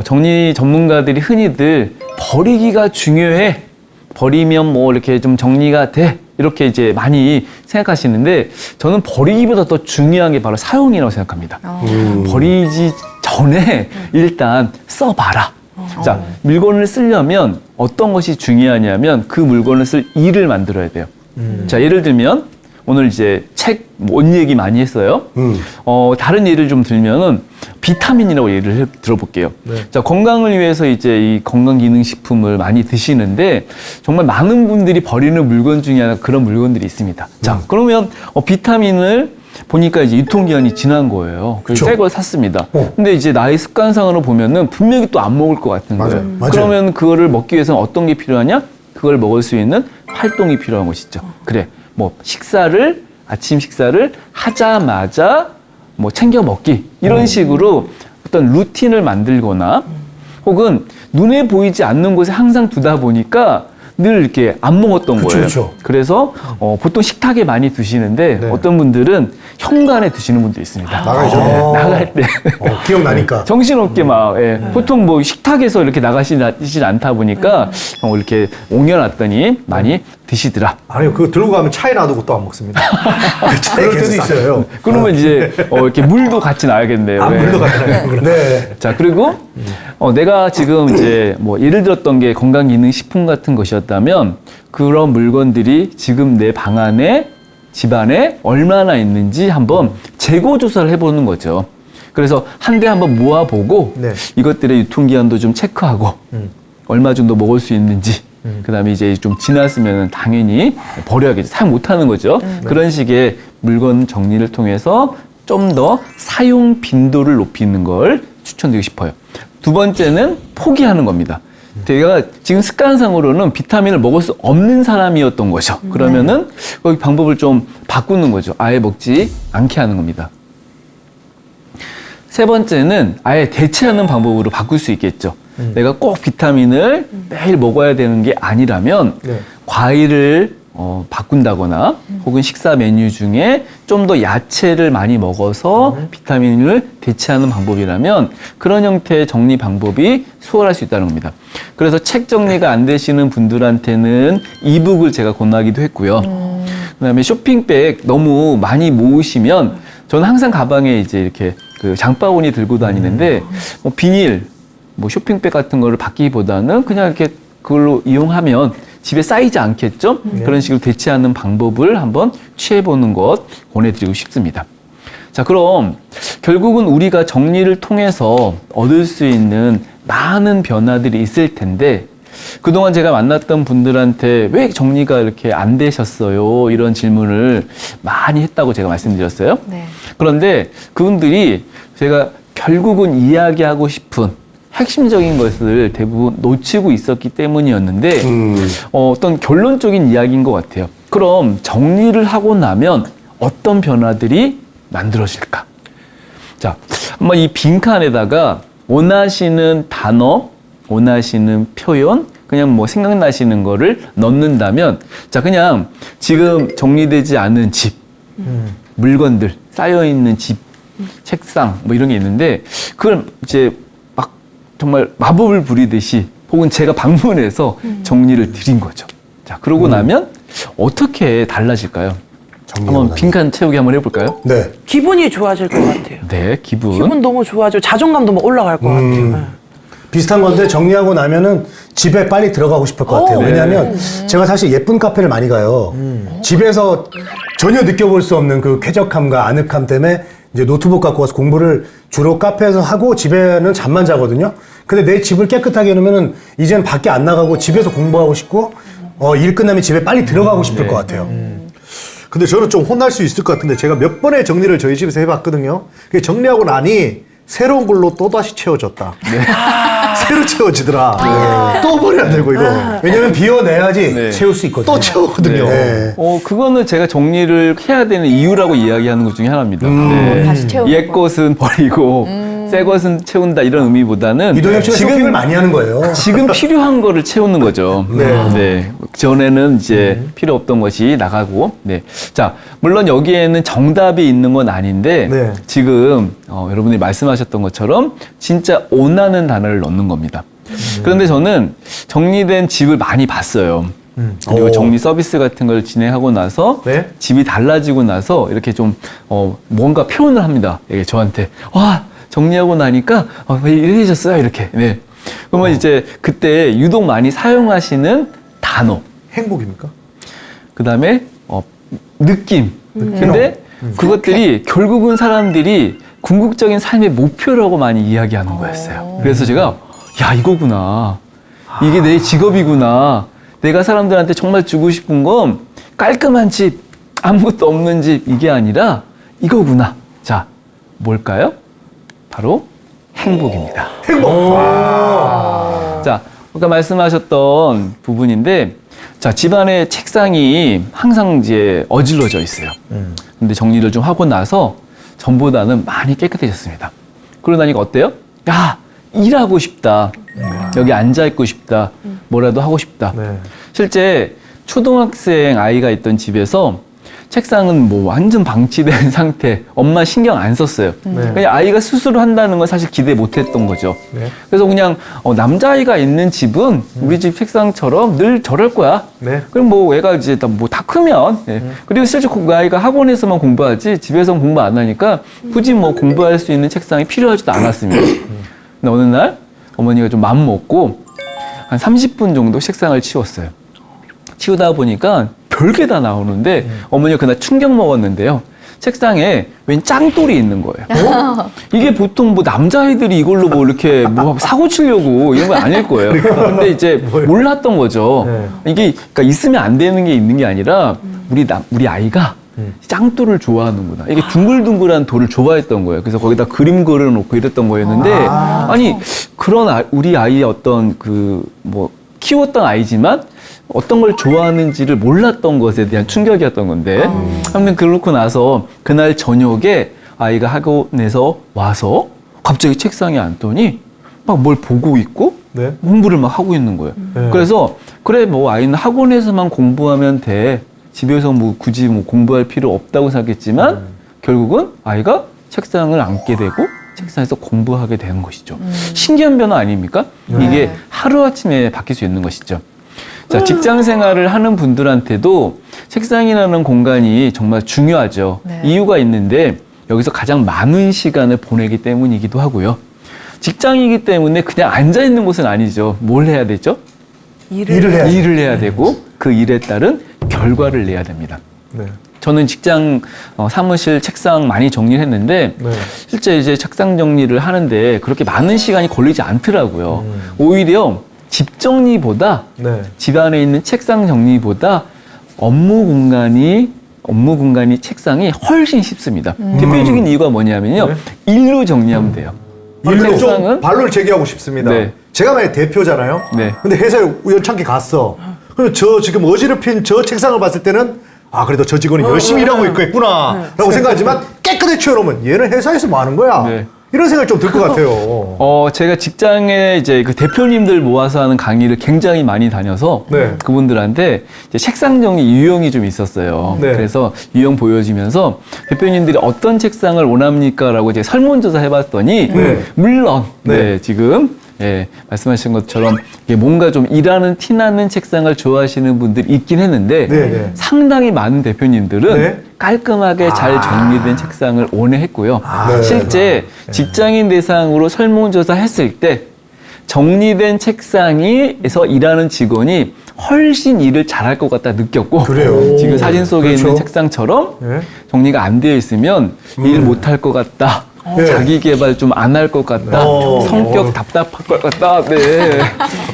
정리 전문가들이 흔히들 버리기가 중요해. 버리면 뭐 이렇게 좀 정리가 돼. 이렇게 이제 많이 생각하시는데 저는 버리기보다 더 중요한 게 바로 사용이라고 생각합니다. 버리기 전에 일단 써봐라. 자, 물건을 쓰려면 어떤 것이 중요하냐면 그 물건을 쓸 일을 만들어야 돼요. 자, 예를 들면 오늘 이제 책, 옷 얘기 많이 했어요. 다른 예를 좀 들면은 비타민이라고 예를 들어볼게요. 자, 건강을 위해서 이제 이 건강기능식품을 많이 드시는데 정말 많은 분들이 버리는 물건 중에 하나 그런 물건들이 있습니다. 자, 그러면 비타민을 보니까 이제 유통기한이 지난 거예요. 그래서 새 걸 샀습니다. 근데 이제 나의 습관상으로 보면은 분명히 또 안 먹을 것 같은 거예요. 맞아요. 그러면 그거를 먹기 위해서는 어떤 게 필요하냐? 그걸 먹을 수 있는 활동이 필요한 것이죠. 그래, 뭐 아침 식사를 하자마자 뭐 챙겨 먹기 이런 식으로 어떤 루틴을 만들거나 혹은 눈에 보이지 않는 곳에 항상 두다 보니까 늘 이렇게 안 먹었던 그쵸, 거예요. 그쵸. 그래서 보통 식탁에 많이 두시는데 네. 어떤 분들은 현관에 두시는 분도 있습니다. 나가기 전에. 나갈 때 기억나니까. 정신없게 막 보통 뭐 식탁에서 이렇게 나가시진 않다 보니까 이렇게 옮겨놨더니 많이 드시더라. 아니요, 그거 들고 가면 차에 놔두고 또 안 먹습니다. 차에 그럴 때도 계속 있어요. 그러면 이제 이렇게 물도 같이 놔야겠네요. 아, 네. 물도 갖다 네. 자, 그리고 내가 지금 이제 뭐 예를 들었던 게 건강기능식품 같은 것이었다면 그런 물건들이 지금 내 방 안에 집안에 얼마나 있는지 한번 재고 조사를 해보는 거죠. 그래서 한 대 한번 모아보고 네. 이것들의 유통기한도 좀 체크하고 얼마 정도 먹을 수 있는지 그다음에 이제 좀 지났으면 당연히 버려야겠죠. 사용 못하는 거죠. 그런 식의 물건 정리를 통해서 좀 더 사용 빈도를 높이는 걸 추천드리고 싶어요. 두 번째는 포기하는 겁니다. 제가 지금 습관상으로는 비타민을 먹을 수 없는 사람이었던 거죠. 그러면은 그 방법을 좀 바꾸는 거죠. 아예 먹지 않게 하는 겁니다. 세 번째는 아예 대체하는 방법으로 바꿀 수 있겠죠. 내가 꼭 비타민을 매일 먹어야 되는 게 아니라면 네. 과일을 바꾼다거나 혹은 식사 메뉴 중에 좀 더 야채를 많이 먹어서 비타민을 대체하는 방법이라면 그런 형태의 정리 방법이 수월할 수 있다는 겁니다. 그래서 책 정리가 안 되시는 분들한테는 이북을 제가 권하기도 했고요. 그다음에 쇼핑백 너무 많이 모으시면 저는 항상 가방에 이제 이렇게 그 장바구니 들고 다니는데 뭐 비닐, 뭐 쇼핑백 같은 거를 받기보다는 그냥 이렇게 그걸로 이용하면 집에 쌓이지 않겠죠? 그런 식으로 대체하는 방법을 한번 취해보는 것 권해드리고 싶습니다. 자, 그럼 결국은 우리가 정리를 통해서 얻을 수 있는 많은 변화들이 있을 텐데 그동안 제가 만났던 분들한테 왜 정리가 이렇게 안 되셨어요? 이런 질문을 많이 했다고 제가 말씀드렸어요. 네. 그런데 그분들이 제가 결국은 이야기하고 싶은 핵심적인 것을 대부분 놓치고 있었기 때문이었는데 어떤 결론적인 이야기인 것 같아요. 그럼 정리를 하고 나면 어떤 변화들이 만들어질까? 자, 한번 이 빈칸에다가 원하시는 단어, 원하시는 표현, 그냥 뭐 생각나시는 거를 넣는다면, 자, 그냥 지금 정리되지 않은 집, 물건들, 쌓여있는 집, 책상, 뭐 이런 게 있는데, 그걸 이제 막 정말 마법을 부리듯이, 혹은 제가 방문해서 정리를 드린 거죠. 자, 그러고 나면 어떻게 달라질까요? 한번 빈칸 채우기 한번 해볼까요? 네. 기분이 좋아질 것 같아요. 네, 기분. 기분 너무 좋아지고 자존감도 막 올라갈 것 같아요. 네. 비슷한 건데 정리하고 나면은 집에 빨리 들어가고 싶을 것 같아요. 왜냐하면 제가 사실 예쁜 카페를 많이 가요. 집에서 전혀 느껴볼 수 없는 그 쾌적함과 아늑함 때문에 이제 노트북 갖고 와서 공부를 주로 카페에서 하고 집에는 잠만 자거든요. 근데 내 집을 깨끗하게 해놓으면은 이제는 밖에 안 나가고 집에서 공부하고 싶고 일 끝나면 집에 빨리 들어가고 싶을 것 같아요. 근데 저는 좀 혼날 수 있을 것 같은데 제가 몇 번의 정리를 저희 집에서 해봤거든요. 그게 정리하고 나니 새로운 걸로 또다시 채워졌다. 새로 채워지더라. 또 버려야 되고 이거. 왜냐면 비워내야지 네. 채울 수 있거든요. 또 채우거든요. 네. 그거는 제가 정리를 해야 되는 이유라고 이야기하는 것 중에 하나입니다. 네. 다시 채우는 옛 것은 버리고 새 것은 채운다 이런 의미보다는 이동엽 씨가 쇼핑을 많이 하는 거예요. 지금 필요한 거를 채우는 거죠. 네. 전에는 이제 필요 없던 것이 나가고. 네. 자, 물론 여기에는 정답이 있는 건 아닌데 네. 지금 여러분이 말씀하셨던 것처럼 진짜 원하는 단어를 넣는 겁니다. 그런데 저는 정리된 집을 많이 봤어요. 그리고 오. 정리 서비스 같은 걸 진행하고 나서 네. 집이 달라지고 나서 이렇게 좀 뭔가 표현을 합니다. 이게 저한테 와 정리하고 나니까 왜 이래졌어요 이렇게. 네. 그러면 이제 그때 유독 많이 사용하시는 단어, 행복입니까? 그다음에 느낌. 근데 그것들이 결국은 사람들이 궁극적인 삶의 목표라고 많이 이야기하는 거였어요. 그래서 제가 야 이거구나. 이게 내 직업이구나. 내가 사람들한테 정말 주고 싶은 건 깔끔한 집, 아무것도 없는 집 이게 아니라 이거구나. 자, 뭘까요? 바로 행복입니다. 자, 아까 말씀하셨던 부분인데, 자, 집안에 책상이 항상 이제 어질러져 있어요. 근데 정리를 좀 하고 나서 전보다는 많이 깨끗해졌습니다. 그러고 나니까 어때요? 야, 일하고 싶다. 여기 앉아있고 싶다. 뭐라도 하고 싶다. 네. 실제 초등학생 아이가 있던 집에서 책상은 뭐 완전 방치된 상태, 엄마 신경 안 썼어요. 그냥 아이가 스스로 한다는 건 사실 기대 못 했던 거죠. 네. 그래서 그냥 남자아이가 있는 집은 우리 집 책상처럼 늘 저럴 거야. 네. 그럼 뭐 애가 이제 다 크면, 예. 그리고 실제 그 아이가 학원에서만 공부하지 집에서는 공부 안 하니까 굳이 뭐 공부할 수 있는 책상이 필요하지도 않았습니다. 근데 어느 날 어머니가 좀 마음 먹고 한 30분 정도 책상을 치웠어요. 치우다 보니까 별게 다 나오는데 어머니가 그날 충격 먹었는데요. 책상에 웬 짱돌이 있는 거예요. 이게 보통 뭐 남자아이들이 이걸로 뭐 이렇게 뭐 사고 치려고 이런 건 아닐 거예요. 근데 이제 몰랐던 거죠. 이게 그러니까 있으면 안 되는 게 있는 게 아니라 우리 아이가 짱돌을 좋아하는구나. 이게 둥글둥글한 돌을 좋아했던 거예요. 그래서 거기다 그림 그려놓고 이랬던 거였는데 아니 그런 우리 아이의 어떤 뭐 키웠던 아이지만 어떤 걸 좋아하는지를 몰랐던 것에 대한 충격이었던 건데 아무튼 그렇고 나서 그날 저녁에 아이가 학원에서 와서 갑자기 책상에 앉더니 막 뭘 보고 있고 네. 공부를 막 하고 있는 거예요. 네. 그래서 그래 뭐 아이는 학원에서만 공부하면 돼. 집에서 뭐 굳이 뭐 공부할 필요 없다고 생각했지만 결국은 아이가 책상을 앉게 되고 책상에서 공부하게 되는 것이죠. 신기한 변화 아닙니까? 이게 하루아침에 바뀔 수 있는 것이죠. 자, 직장 생활을 하는 분들한테도 책상이라는 공간이 정말 중요하죠. 네. 이유가 있는데 여기서 가장 많은 시간을 보내기 때문이기도 하고요. 직장이기 때문에 그냥 앉아 있는 곳은 아니죠. 뭘 해야 되죠? 일을 해야지. 일을 해야 되고 그 일에 따른 결과를 내야 됩니다. 네. 저는 직장 사무실 책상 많이 정리를 했는데 네. 실제 이제 책상 정리를 하는데 그렇게 많은 시간이 걸리지 않더라고요. 오히려 집 정리보다 네. 집 안에 있는 책상 정리보다 업무 공간이 책상이 훨씬 쉽습니다. 대표적인 이유가 뭐냐면요. 네. 일로 정리하면 돼요. 아니, 근데 좀 책상은 반론을 제기하고 싶습니다. 네. 제가 만약 대표잖아요. 네. 근데 회사에 우연찮게 갔어. 그럼 저 지금 어지럽힌 저 책상을 봤을 때는 아 그래도 저 직원이 열심히 일하고 있겠구나 라고 생각하지만 깨끗이 치워놓으면 얘는 회사에서 뭐 하는 거야? 네. 이런 생각이 좀 들 것 같아요. 제가 직장에 이제 그 대표님들 모아서 하는 강의를 굉장히 많이 다녀서 네. 그분들한테 이제 책상 정리 유형이 좀 있었어요. 네. 그래서 유형 보여주면서 대표님들이 어떤 책상을 원합니까라고 이제 설문조사 해봤더니 네. 물론 네. 지금 말씀하신 것처럼 이게 뭔가 좀 일하는 티나는 책상을 좋아하시는 분들이 있긴 했는데 네, 네. 상당히 많은 대표님들은 네. 깔끔하게 잘 정리된 책상을 원했고요. 네. 실제 직장인 대상으로 설문조사 했을 때 정리된 책상에서 일하는 직원이 훨씬 일을 잘할 것 같다 느꼈고 그래요. 지금 사진 속에 그렇죠. 있는 책상처럼 네. 정리가 안 되어 있으면 일 못할 것 같다. 네. 자기 개발 좀 안 할 것 같다. 성격 답답할 것 같다. 네.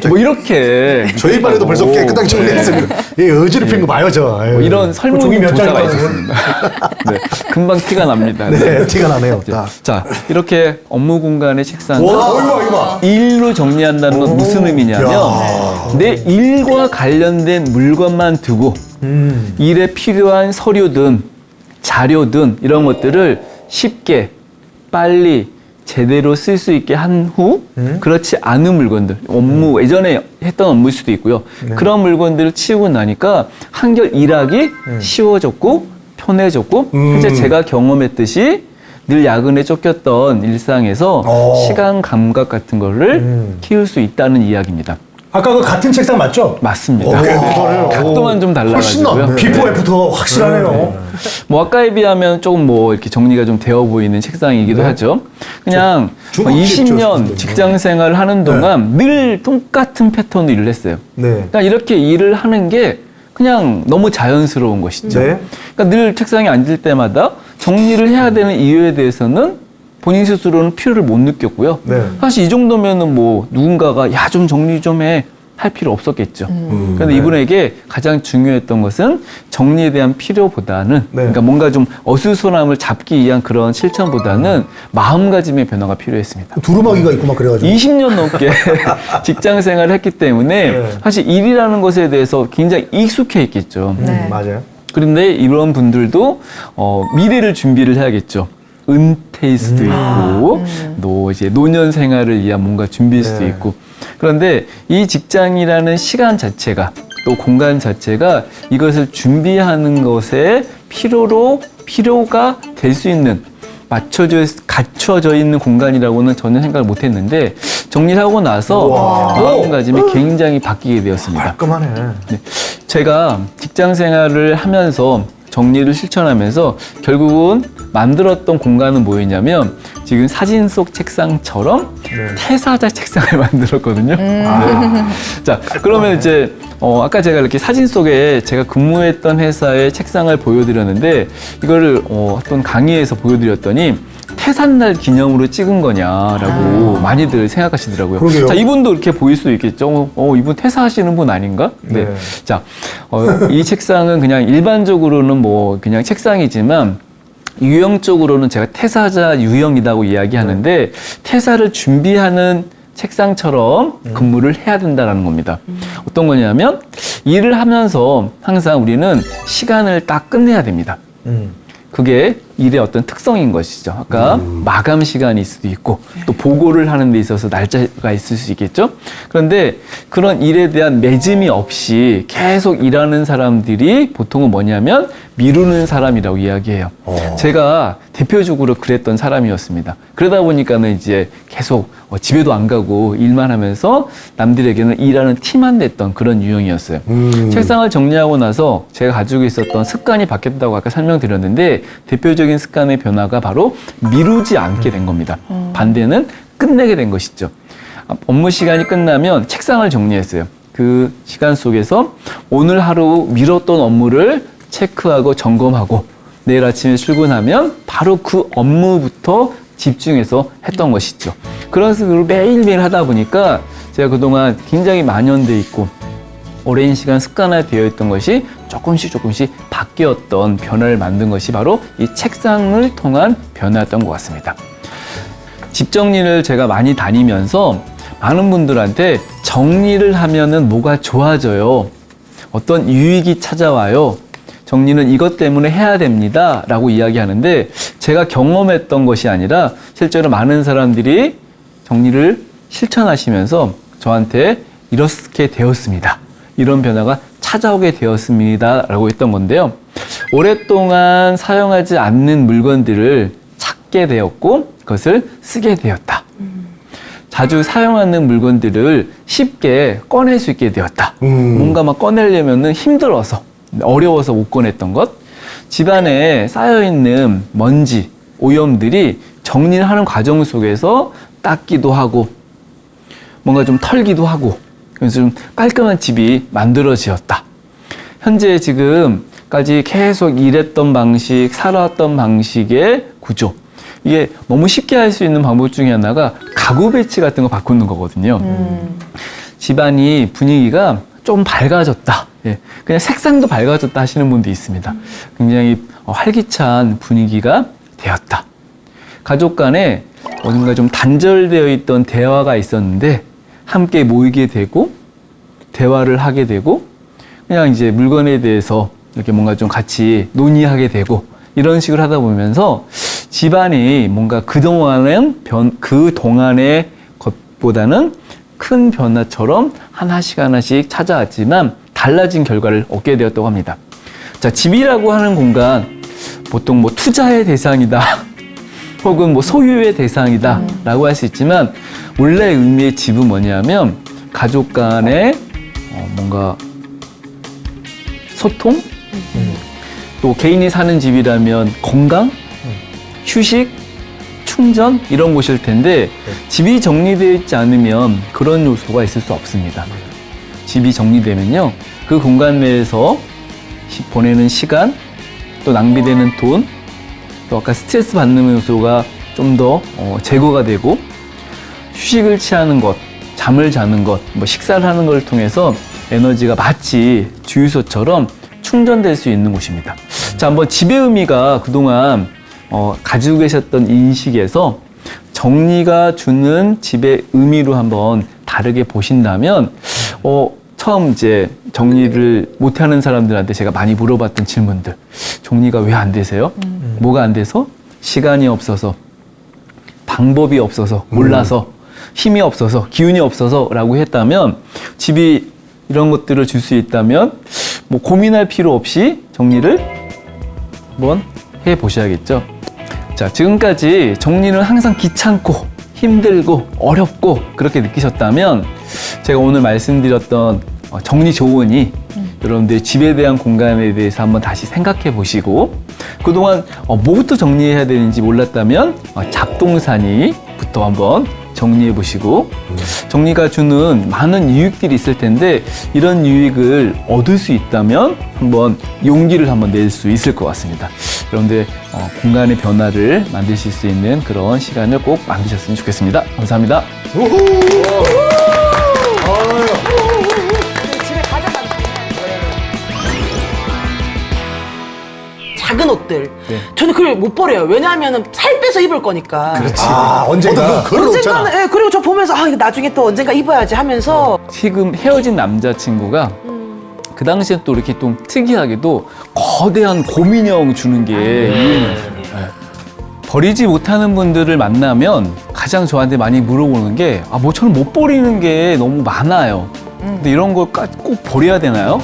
뭐 이렇게 저희 반에도 벌써 깨끗하게 정리했습니다. 예, 어지럽힌 거 봐요, 저. 아유. 뭐 이런 종이 설문 몇 조사가 장이나 있었습니다. 네, 금방 티가 납니다. 네, 티가 나네요. 다. 자, 이렇게 업무 공간의 책상을 와, 이거 봐. 일로 정리한다는 건 무슨 의미냐면 내 일과 관련된 물건만 두고 일에 필요한 서류든 자료든 이런 것들을 쉽게 빨리 제대로 쓸 수 있게 한 후 그렇지 않은 물건들 업무 예전에 했던 업무일 수도 있고요. 그런 물건들을 치우고 나니까 한결 일하기 쉬워졌고 편해졌고 실제 제가 경험했듯이 늘 야근에 쫓겼던 일상에서 시간 감각 같은 거를 키울 수 있다는 이야기입니다. 아까 그 같은 책상 맞죠? 맞습니다. 각도만 좀 훨씬 달라가지고요. 낫네. 비포 애프터가 확실하네요. 뭐 아까에 비하면 조금 뭐 이렇게 정리가 좀 되어 보이는 책상이기도 하죠. 그냥 중국집 20년 줬었는데. 직장 생활을 하는 동안 늘 똑같은 패턴으로 일을 했어요. 네. 그러니까 이렇게 일을 하는 게 그냥 너무 자연스러운 것이죠. 네. 그러니까 늘 책상에 앉을 때마다 정리를 해야 되는 이유에 대해서는 본인 스스로는 필요를 못 느꼈고요. 네. 사실 이 정도면은 뭐 누군가가 야 좀 정리 좀 해 할 필요 없었겠죠. 그런데 이분에게 가장 중요했던 것은 정리에 대한 필요보다는 그러니까 뭔가 좀 어수선함을 잡기 위한 그런 실천보다는 마음가짐의 변화가 필요했습니다. 두루마기가 있고 막 그래가지고. 20년 넘게 직장 생활을 했기 때문에 네. 사실 일이라는 것에 대해서 굉장히 익숙해 있겠죠. 네. 맞아요. 그런데 이런 분들도 미래를 준비를 해야겠죠. 은퇴일 수도 있고, 또 이제 노년 생활을 위한 뭔가 준비일 수도 있고. 그런데 이 직장이라는 시간 자체가 또 공간 자체가 이것을 준비하는 것에 필요가 될 수 있는 갖춰져 있는 공간이라고는 전혀 생각을 못 했는데 정리를 하고 나서 마음가짐이 굉장히 바뀌게 되었습니다. 깔끔하네. 네. 제가 직장 생활을 하면서 정리를 실천하면서 결국은 만들었던 공간은 뭐였냐면 지금 사진 속 책상처럼 퇴사자 책상을 만들었거든요. 네. 자, 그러면 이제 아까 제가 이렇게 사진 속에 제가 근무했던 회사의 책상을 보여드렸는데 이거를 어떤 강의에서 보여드렸더니 퇴사날 기념으로 찍은 거냐라고 많이들 생각하시더라고요. 그러게요. 자, 이분도 이렇게 보일 수도 있겠죠. 이분 퇴사하시는 분 아닌가? 네. 네. 자, 이 책상은 그냥 일반적으로는 뭐 그냥 책상이지만 유형적으로는 제가 퇴사자 유형이라고 이야기하는데 퇴사를 준비하는 책상처럼 근무를 해야 된다는 겁니다. 어떤 거냐면 일을 하면서 항상 우리는 시간을 딱 끝내야 됩니다. 그게 일의 어떤 특성인 것이죠. 아까 마감 시간이 있을 수도 있고 또 보고를 하는 데 있어서 날짜가 있을 수 있겠죠. 그런데 그런 일에 대한 매짐이 없이 계속 일하는 사람들이 보통은 뭐냐면 미루는 사람이라고 이야기해요. 제가 대표적으로 그랬던 사람이었습니다. 그러다 보니까는 이제 계속 집에도 안 가고 일만 하면서 남들에게는 일하는 티만 냈던 그런 유형이었어요. 책상을 정리하고 나서 제가 가지고 있었던 습관이 바뀌었다고 아까 설명드렸는데 대표적인 습관의 변화가 바로 미루지 않게 된 겁니다. 반대는 끝내게 된 것이죠. 업무 시간이 끝나면 책상을 정리했어요. 그 시간 속에서 오늘 하루 미뤘던 업무를 체크하고 점검하고 내일 아침에 출근하면 바로 그 업무부터 집중해서 했던 것이죠. 그런 식으로 매일매일 하다 보니까 제가 그동안 굉장히 만연돼 있고 오랜 시간 습관화되어 있던 것이 조금씩 바뀌었던 변화를 만든 것이 바로 이 책상을 통한 변화였던 것 같습니다. 집 정리를 제가 많이 다니면서 많은 분들한테 정리를 하면은 뭐가 좋아져요. 어떤 유익이 찾아와요. 정리는 이것 때문에 해야 됩니다. 라고 이야기하는데 제가 경험했던 것이 아니라 실제로 많은 사람들이 정리를 실천하시면서 저한테 이렇게 되었습니다. 이런 변화가 찾아오게 되었습니다. 라고 했던 건데요. 오랫동안 사용하지 않는 물건들을 찾게 되었고 그것을 쓰게 되었다. 자주 사용하는 물건들을 쉽게 꺼낼 수 있게 되었다. 뭔가 막 꺼내려면은 힘들어서 어려워서 못 꺼냈던 것. 집안에 쌓여있는 먼지, 오염들이 정리를 하는 과정 속에서 닦기도 하고 뭔가 좀 털기도 하고 그래서 좀 깔끔한 집이 만들어지었다. 현재 지금까지 계속 일했던 방식, 살아왔던 방식의 구조. 이게 너무 쉽게 할 수 있는 방법 중에 하나가 가구 배치 같은 거 바꾸는 거거든요. 집안이 분위기가 좀 밝아졌다. 예, 그냥 색상도 밝아졌다 하시는 분도 있습니다. 굉장히 활기찬 분위기가 되었다. 가족 간에 어딘가 좀 단절되어 있던 대화가 있었는데 함께 모이게 되고 대화를 하게 되고 그냥 이제 물건에 대해서 이렇게 뭔가 좀 같이 논의하게 되고 이런 식으로 하다 보면서 집안이 뭔가 그동안의 것보다는 큰 변화처럼 하나씩 찾아왔지만 달라진 결과를 얻게 되었다고 합니다. 자, 집이라고 하는 공간 보통 뭐 투자의 대상이다 혹은 뭐 소유의 대상이다 라고 할 수 있지만 원래 의미의 집은 뭐냐면 가족 간의 뭔가 소통 또 개인이 사는 집이라면 건강 휴식, 충전 이런 곳일 텐데 집이 정리되어 있지 않으면 그런 요소가 있을 수 없습니다. 집이 정리되면요 그 공간 내에서 보내는 시간 또 낭비되는 돈 또 아까 스트레스 받는 요소가 좀 더 제거가 되고 휴식을 취하는 것, 잠을 자는 것, 뭐 식사를 하는 걸 통해서 에너지가 마치 주유소처럼 충전될 수 있는 곳입니다. 자, 한번 집의 의미가 그동안 가지고 계셨던 인식에서 정리가 주는 집의 의미로 한번 다르게 보신다면, 처음 이제 정리를 못하는 사람들한테 제가 많이 물어봤던 질문들. 정리가 왜 안 되세요? 뭐가 안 돼서? 시간이 없어서, 방법이 없어서, 몰라서, 힘이 없어서, 기운이 없어서 라고 했다면, 집이 이런 것들을 줄 수 있다면, 뭐 고민할 필요 없이 정리를 한번 해보셔야겠죠. 자, 지금까지 정리는 항상 귀찮고 힘들고 어렵고 그렇게 느끼셨다면 제가 오늘 말씀드렸던 정리 조언이 여러분들 집에 대한 공간에 대해서 한번 다시 생각해 보시고 그동안 뭐부터 정리해야 되는지 몰랐다면 잡동사니부터 한번 정리해 보시고 정리가 주는 많은 유익들이 있을 텐데 이런 유익을 얻을 수 있다면 한번 용기를 한번 낼 수 있을 것 같습니다. 여러분들 공간의 변화를 만드실 수 있는 그런 시간을 꼭 만드셨으면 좋겠습니다. 감사합니다. 작은 옷들. 네. 저는 그걸 못 버려요. 왜냐하면 살 빼서 입을 거니까. 그렇지. 언젠가. 그런 거 없잖아. 언젠가는, 예, 그리고 저 보면서, 이거 나중에 또 언젠가 입어야지 하면서. 지금 헤어진 남자친구가 그 당시에 또 이렇게 좀 특이하게도 거대한 곰인형 주는 게 유행이었어요. 버리지 못하는 분들을 만나면 가장 저한테 많이 물어보는 게, 아, 뭐 저는 못 버리는 게 너무 많아요. 근데 이런 걸 꼭 버려야 되나요?